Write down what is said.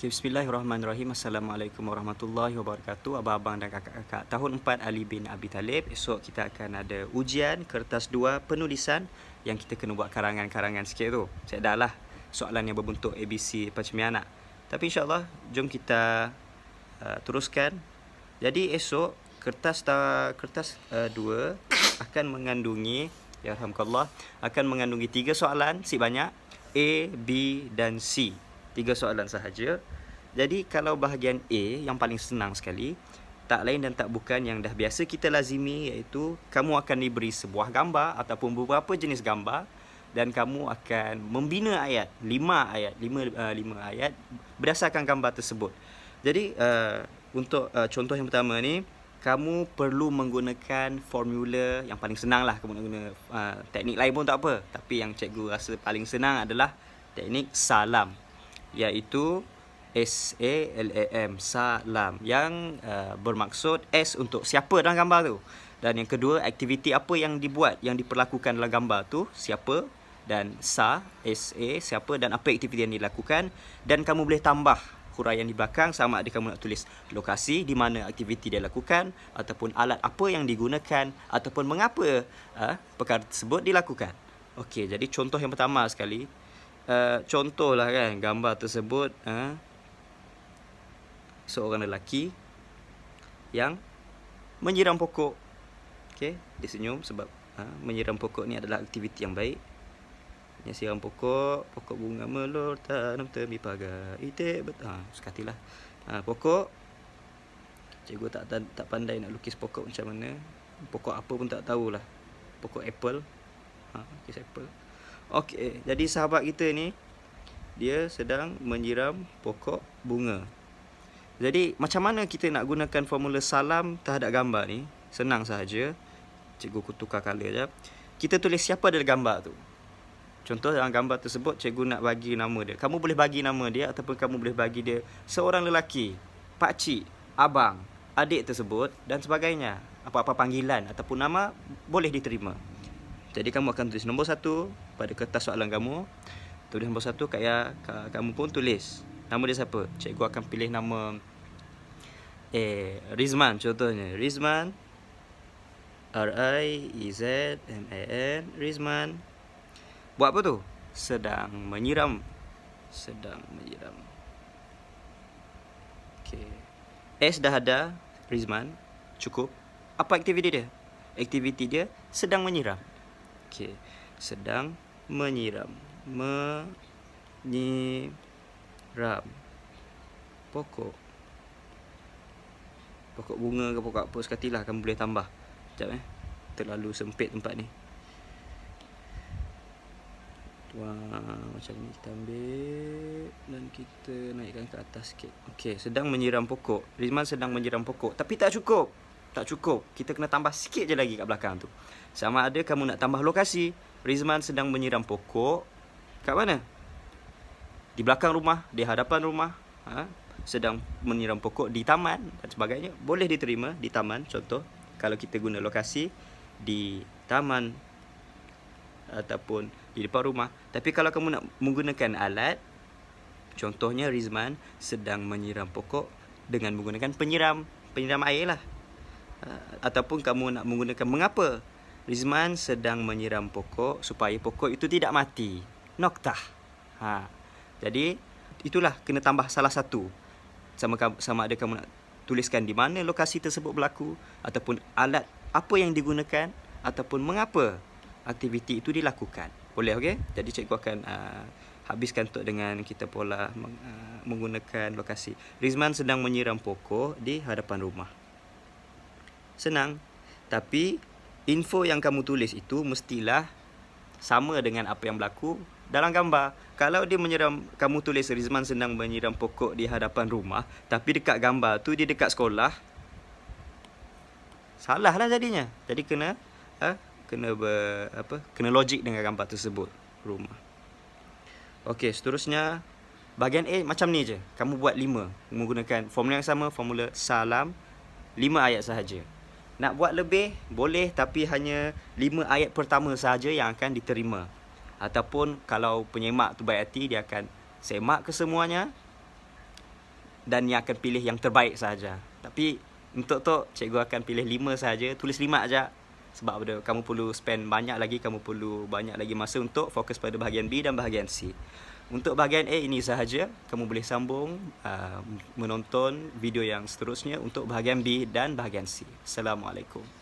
Okay, bismillahirrahmanirrahim. Assalamualaikum warahmatullahi wabarakatuh. Abang-abang dan kakak-kakak tahun 4 Ali bin Abi Talib. Esok kita akan ada ujian kertas 2 penulisan yang kita kena buat karangan-karangan sikit tu. Saya dah lah soalan yang berbentuk ABC Pacimiana. Tapi insyaAllah jom kita teruskan. Jadi esok kertas 2 akan mengandungi, ya alhamdulillah, akan mengandungi 3 soalan si banyak, A, B dan C. 3 soalan sahaja. Jadi kalau bahagian A yang paling senang sekali, tak lain dan tak bukan yang dah biasa kita lazimi, iaitu kamu akan diberi sebuah gambar ataupun beberapa jenis gambar dan kamu akan membina ayat, 5 ayat berdasarkan gambar tersebut. Jadi untuk contoh yang pertama ni, kamu perlu menggunakan formula yang paling senang lah. Kamu nak guna teknik lain pun tak apa, tapi yang cikgu rasa paling senang adalah teknik salam, iaitu SALAM, salam, yang bermaksud S untuk siapa dalam gambar tu, dan yang kedua aktiviti apa yang dibuat, yang diperlakukan dalam gambar tu, siapa, dan SA siapa, dan apa aktiviti yang dilakukan. Dan kamu boleh tambah huraian di belakang, sama ada kamu nak tulis lokasi di mana aktiviti dia lakukan, ataupun alat apa yang digunakan, ataupun mengapa perkara tersebut dilakukan. Okey, jadi contoh yang pertama sekali, contohlah kan gambar tersebut, seorang lelaki yang menyiram pokok. Okey, dia senyum sebab menyiram pokok ni adalah aktiviti yang baik. Yang siram pokok bunga melor tanam tepi pagar itik sekatilah. Pokok, cikgu tak pandai nak lukis pokok macam mana. Pokok apa pun tak tahulah. Pokok apple. Lukis apple. Okey, jadi sahabat kita ni dia sedang menyiram pokok bunga. Jadi macam mana kita nak gunakan formula salam terhadap gambar ni? Senang sahaja. Cikgu tukar colour jap. Kita tulis siapa dalam gambar tu. Contoh dalam gambar tersebut cikgu nak bagi nama dia. Kamu boleh bagi nama dia ataupun kamu boleh bagi dia seorang lelaki, pakcik, abang, adik tersebut dan sebagainya. Apa-apa panggilan ataupun nama boleh diterima. Jadi kamu akan tulis nombor 1 pada kertas soalan kamu. Tulis nombor 1, kamu pun tulis nama dia siapa. Cikgu akan pilih nama Rizman contohnya. Rizman, RIZMAN, Rizman. Buat apa tu? Sedang menyiram. Okey. S dah ada, Rizman, cukup. Apa aktiviti dia? Aktiviti dia sedang menyiram. Okey. Sedang menyiram. Menyiram pokok. Pokok bunga ke pokok apa sekatilah, kamu boleh tambah. Sekejap terlalu sempit tempat ni. Macam ni kita ambil dan kita naikkan ke atas sikit. Okey, sedang menyiram pokok. Rizman sedang menyiram pokok. Tapi tak cukup. Kita kena tambah sikit je lagi kat belakang tu. Sama ada kamu nak tambah lokasi. Rizman sedang menyiram pokok kat mana? Di belakang rumah, di hadapan rumah, sedang menyiram pokok di taman dan sebagainya. Boleh diterima di taman, contoh. Kalau kita guna lokasi di taman ataupun di depan rumah. Tapi kalau kamu nak menggunakan alat, contohnya Rizman sedang menyiram pokok dengan menggunakan penyiram air lah. Ataupun kamu nak menggunakan mengapa. Rizman sedang menyiram pokok supaya pokok itu tidak mati. Noktah. Jadi itulah, kena tambah salah satu. Sama ada kamu nak tuliskan di mana lokasi tersebut berlaku, ataupun alat apa yang digunakan, ataupun mengapa aktiviti itu dilakukan. Boleh, okey? Jadi cikgu akan habiskan untuk dengan kita pola menggunakan lokasi. Rizman sedang menyiram pokok di hadapan rumah. Senang. Tapi info yang kamu tulis itu mestilah sama dengan apa yang berlaku dalam gambar. Kalau dia kamu tulis Rizman sedang menyiram pokok di hadapan rumah, tapi dekat gambar tu dia dekat sekolah, salah lah jadinya. Jadi kena logik dengan gambar tersebut, rumah. Okey, seterusnya bahagian A macam ni je. Kamu buat 5 menggunakan formula yang sama, formula salam, 5 ayat sahaja. Nak buat lebih boleh, tapi hanya 5 ayat pertama sahaja yang akan diterima. Ataupun kalau penyemak tu baik hati, dia akan semak kesemuanya dan yang akan pilih yang terbaik saja. Tapi untuk tu cikgu akan pilih 5 saja, tulis 5 aja. Sebab ada kamu perlu spend banyak lagi, kamu perlu banyak lagi masa untuk fokus pada bahagian B dan bahagian C. Untuk bahagian A ini sahaja, kamu boleh sambung menonton video yang seterusnya untuk bahagian B dan bahagian C. Assalamualaikum.